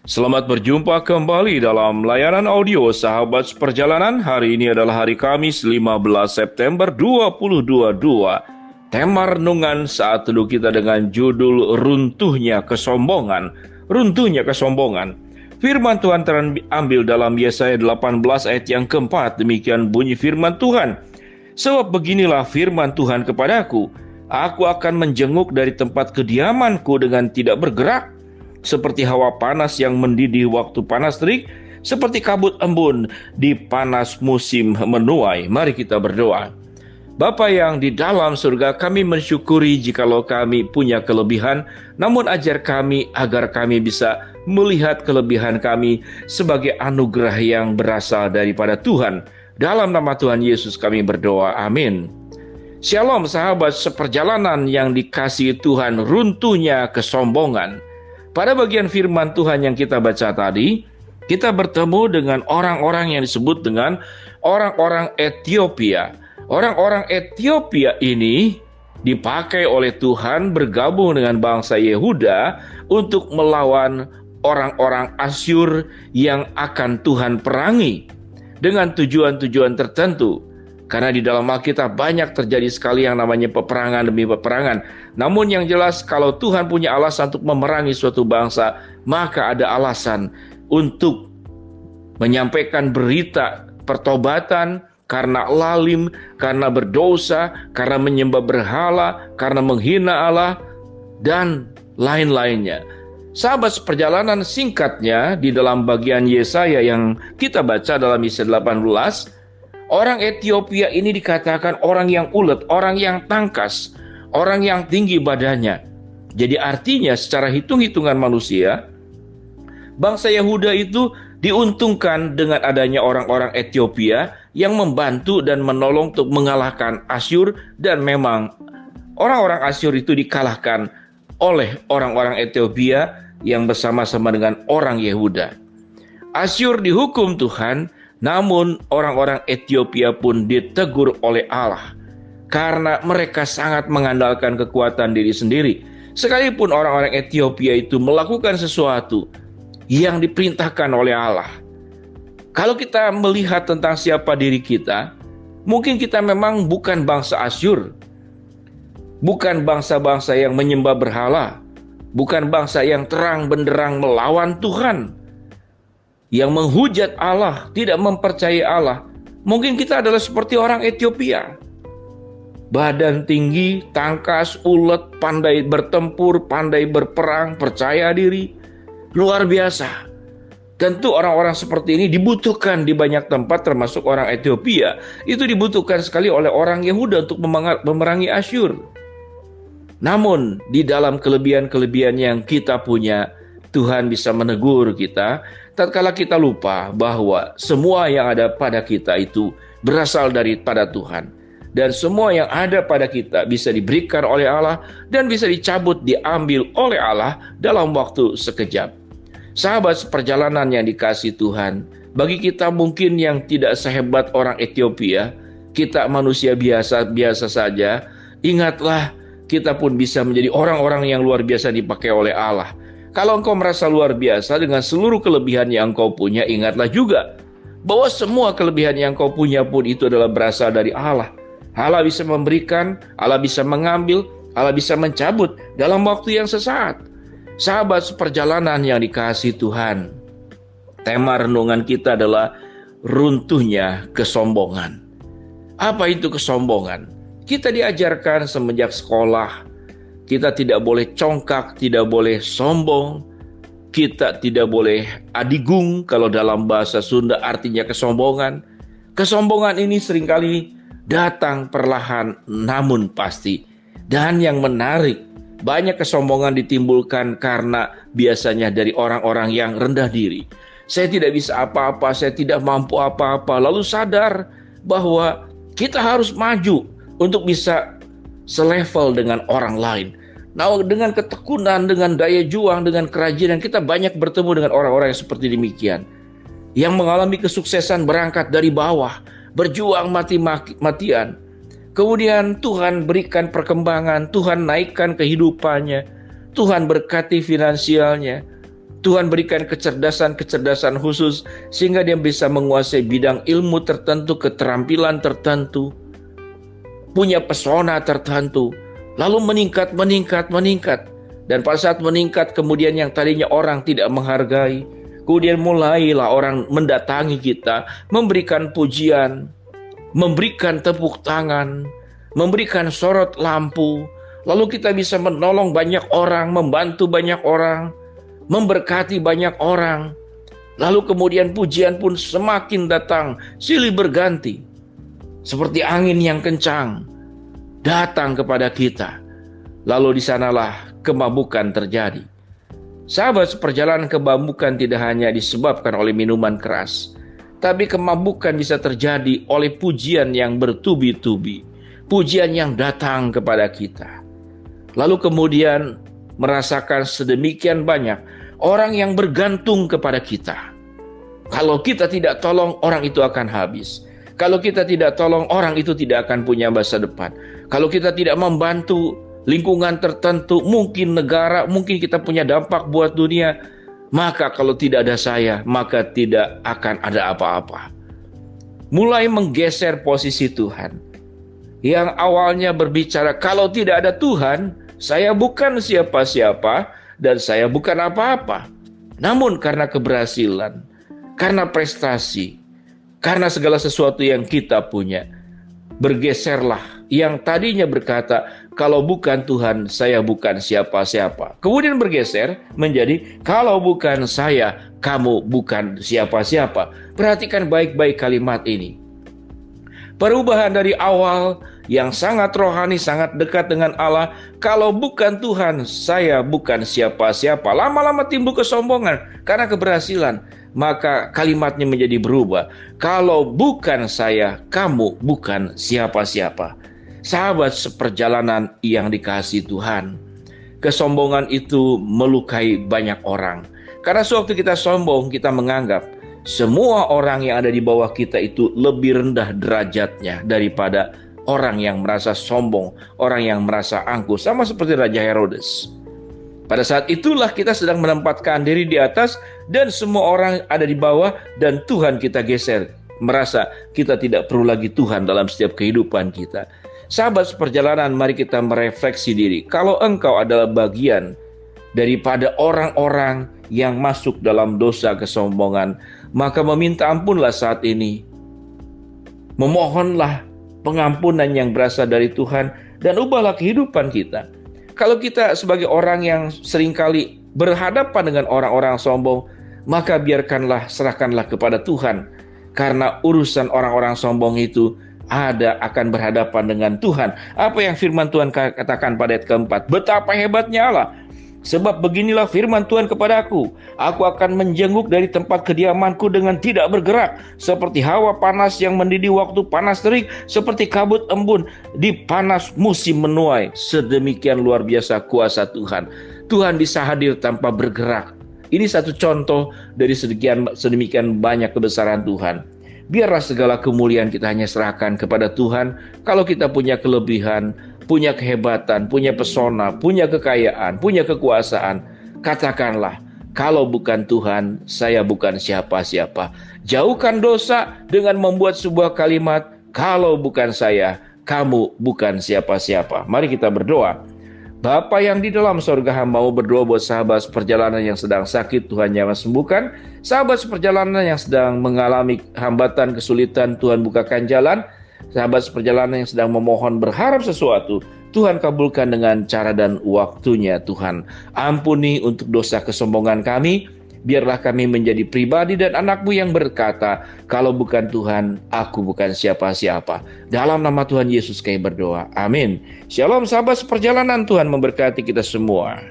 Selamat berjumpa kembali dalam layanan audio Sahabat Seperjalanan. Hari ini adalah hari Kamis 15 September 2022. Tema renungan saat teduh kita dengan judul Runtuhnya Kesombongan. Runtuhnya Kesombongan. Firman Tuhan terambil dalam Yesaya 18 ayat yang keempat. Demikian bunyi firman Tuhan. Sebab beginilah firman Tuhan kepadaku. Aku akan menjenguk dari tempat kediamanku dengan tidak bergerak. Seperti hawa panas yang mendidih waktu panas terik, seperti kabut embun di panas musim menuai. Mari kita berdoa. Bapa yang di dalam surga, kami mensyukuri jikalau kami punya kelebihan, namun ajar kami agar kami bisa melihat kelebihan kami sebagai anugerah yang berasal daripada Tuhan. Dalam nama Tuhan Yesus kami berdoa, amin. Shalom sahabat seperjalanan yang dikasihi Tuhan, runtuhnya kesombongan. Pada bagian firman Tuhan yang kita baca tadi, kita bertemu dengan orang-orang yang disebut dengan orang-orang Ethiopia. Orang-orang Ethiopia ini dipakai oleh Tuhan bergabung dengan bangsa Yehuda untuk melawan orang-orang Asyur yang akan Tuhan perangi dengan tujuan-tujuan tertentu. Karena di dalam Alkitab banyak terjadi sekali yang namanya peperangan demi peperangan. Namun yang jelas kalau Tuhan punya alasan untuk memerangi suatu bangsa, maka ada alasan untuk menyampaikan berita pertobatan karena lalim, karena berdosa, karena menyembah berhala, karena menghina Allah, dan lain-lainnya. Sahabat seperjalanan, singkatnya di dalam bagian Yesaya yang kita baca dalam Yesaya 18, orang Ethiopia ini dikatakan orang yang ulet, orang yang tangkas, orang yang tinggi badannya. Jadi artinya secara hitung-hitungan manusia, bangsa Yehuda itu diuntungkan dengan adanya orang-orang Ethiopia yang membantu dan menolong untuk mengalahkan Asyur. Dan memang orang-orang Asyur itu dikalahkan oleh orang-orang Ethiopia yang bersama-sama dengan orang Yehuda. Asyur dihukum Tuhan, namun orang-orang Ethiopia pun ditegur oleh Allah karena mereka sangat mengandalkan kekuatan diri sendiri. Sekalipun orang-orang Ethiopia itu melakukan sesuatu yang diperintahkan oleh Allah. Kalau kita melihat tentang siapa diri kita, mungkin kita memang bukan bangsa Asyur, bukan bangsa-bangsa yang menyembah berhala, bukan bangsa yang terang benderang melawan Tuhan, yang menghujat Allah, tidak mempercayai Allah. Mungkin kita adalah seperti orang Ethiopia. Badan tinggi, tangkas, ulet, pandai bertempur, pandai berperang, percaya diri. Luar biasa. Tentu orang-orang seperti ini dibutuhkan di banyak tempat, termasuk orang Ethiopia. Itu dibutuhkan sekali oleh orang Yehuda untuk memerangi Asyur. Namun di dalam kelebihan-kelebihan yang kita punya, Tuhan bisa menegur kita tatkala kita lupa bahwa semua yang ada pada kita itu berasal daripada Tuhan. Dan semua yang ada pada kita bisa diberikan oleh Allah dan bisa dicabut, diambil oleh Allah dalam waktu sekejap. Sahabat seperjalanan yang dikasihi Tuhan, bagi kita mungkin yang tidak sehebat orang Ethiopia, kita manusia biasa-biasa saja, ingatlah kita pun bisa menjadi orang-orang yang luar biasa dipakai oleh Allah. Kalau engkau merasa luar biasa dengan seluruh kelebihan yang engkau punya, ingatlah juga bahwa semua kelebihan yang engkau punya pun itu adalah berasal dari Allah. Allah bisa memberikan, Allah bisa mengambil, Allah bisa mencabut dalam waktu yang sesaat. Sahabat seperjalanan yang dikasihi Tuhan, tema renungan kita adalah runtuhnya kesombongan. Apa itu kesombongan? Kita diajarkan semenjak sekolah, kita tidak boleh congkak, tidak boleh sombong, kita tidak boleh adigung, kalau dalam bahasa Sunda artinya kesombongan. Kesombongan ini seringkali datang perlahan namun pasti. Dan yang menarik, banyak kesombongan ditimbulkan karena biasanya dari orang-orang yang rendah diri. Saya tidak bisa apa-apa, saya tidak mampu apa-apa, lalu sadar bahwa kita harus maju untuk bisa selevel dengan orang lain. Nah, dengan ketekunan, dengan daya juang, dengan kerajinan, kita banyak bertemu dengan orang-orang yang seperti demikian, yang mengalami kesuksesan berangkat dari bawah, berjuang mati-matian. Kemudian Tuhan berikan perkembangan, Tuhan naikkan kehidupannya, Tuhan berkati finansialnya, Tuhan berikan kecerdasan-kecerdasan khusus sehingga dia bisa menguasai bidang ilmu tertentu, keterampilan tertentu, punya pesona tertentu, lalu meningkat. Dan pada saat meningkat, kemudian yang tadinya orang tidak menghargai, kemudian mulailah orang mendatangi kita, memberikan pujian, memberikan tepuk tangan, memberikan sorot lampu. Lalu kita bisa menolong banyak orang, membantu banyak orang, memberkati banyak orang. Lalu kemudian pujian pun semakin datang, silih berganti. Seperti angin yang kencang datang kepada kita. Lalu di sanalah kemabukan terjadi. Sahabat, perjalanan kemabukan tidak hanya disebabkan oleh minuman keras, tapi kemabukan bisa terjadi oleh pujian yang bertubi-tubi, pujian yang datang kepada kita. Lalu kemudian merasakan sedemikian banyak orang yang bergantung kepada kita. Kalau kita tidak tolong, orang itu akan habis. Kalau kita tidak tolong, orang itu tidak akan punya masa depan. Kalau kita tidak membantu lingkungan tertentu, mungkin negara, mungkin kita punya dampak buat dunia, maka kalau tidak ada saya, maka tidak akan ada apa-apa. Mulai menggeser posisi Tuhan. Yang awalnya berbicara, kalau tidak ada Tuhan, saya bukan siapa-siapa dan saya bukan apa-apa. Namun karena keberhasilan, karena prestasi, karena segala sesuatu yang kita punya, bergeserlah yang tadinya berkata, kalau bukan Tuhan, saya bukan siapa-siapa. Kemudian bergeser menjadi, kalau bukan saya, kamu bukan siapa-siapa. Perhatikan baik-baik kalimat ini. Perubahan dari awal yang sangat rohani, sangat dekat dengan Allah. Kalau bukan Tuhan, saya bukan siapa-siapa. Lama-lama timbul kesombongan karena keberhasilan. Maka kalimatnya menjadi berubah. Kalau bukan saya, kamu bukan siapa-siapa. Sahabat seperjalanan yang dikasihi Tuhan, kesombongan itu melukai banyak orang. Karena sewaktu kita sombong, kita menganggap semua orang yang ada di bawah kita itu lebih rendah derajatnya daripada orang yang merasa sombong, orang yang merasa angkuh, sama seperti Raja Herodes. Pada saat itulah kita sedang menempatkan diri di atas dan semua orang ada di bawah, dan Tuhan kita geser, merasa kita tidak perlu lagi Tuhan dalam setiap kehidupan kita. Sahabat seperjalanan, mari kita merefleksi diri. Kalau engkau adalah bagian daripada orang-orang yang masuk dalam dosa kesombongan, maka meminta ampunlah saat ini. Memohonlah pengampunan yang berasal dari Tuhan dan ubahlah kehidupan kita. Kalau kita sebagai orang yang seringkali berhadapan dengan orang-orang sombong, maka biarkanlah, serahkanlah kepada Tuhan. Karena urusan orang-orang sombong itu akan berhadapan dengan Tuhan. Apa yang firman Tuhan katakan pada ayat keempat? Betapa hebatnya Allah. Sebab beginilah firman Tuhan kepadaku, aku akan menjenguk dari tempat kediamanku dengan tidak bergerak, seperti hawa panas yang mendidih waktu panas terik, seperti kabut embun di panas musim menuai. Sedemikian luar biasa kuasa Tuhan. Tuhan bisa hadir tanpa bergerak. Ini satu contoh dari sedemikian banyak kebesaran Tuhan. Biarlah segala kemuliaan kita hanya serahkan kepada Tuhan. Kalau kita punya kelebihan, punya kehebatan, punya pesona, punya kekayaan, punya kekuasaan, katakanlah, kalau bukan Tuhan, saya bukan siapa-siapa. Jauhkan dosa dengan membuat sebuah kalimat, kalau bukan saya, kamu bukan siapa-siapa. Mari kita berdoa. Bapa yang di dalam sorga, hamba mau berdoa buat sahabat seperjalanan yang sedang sakit, Tuhan yang sembuhkan. Sahabat seperjalanan yang sedang mengalami hambatan, kesulitan, Tuhan bukakan jalan. Sahabat seperjalanan yang sedang memohon, berharap sesuatu, Tuhan kabulkan dengan cara dan waktunya. Tuhan ampuni untuk dosa kesombongan kami. Biarlah kami menjadi pribadi dan anak-Mu yang berkata, kalau bukan Tuhan, aku bukan siapa-siapa. Dalam nama Tuhan Yesus kami berdoa. Amin. Shalom sahabat seperjalanan, Tuhan memberkati kita semua.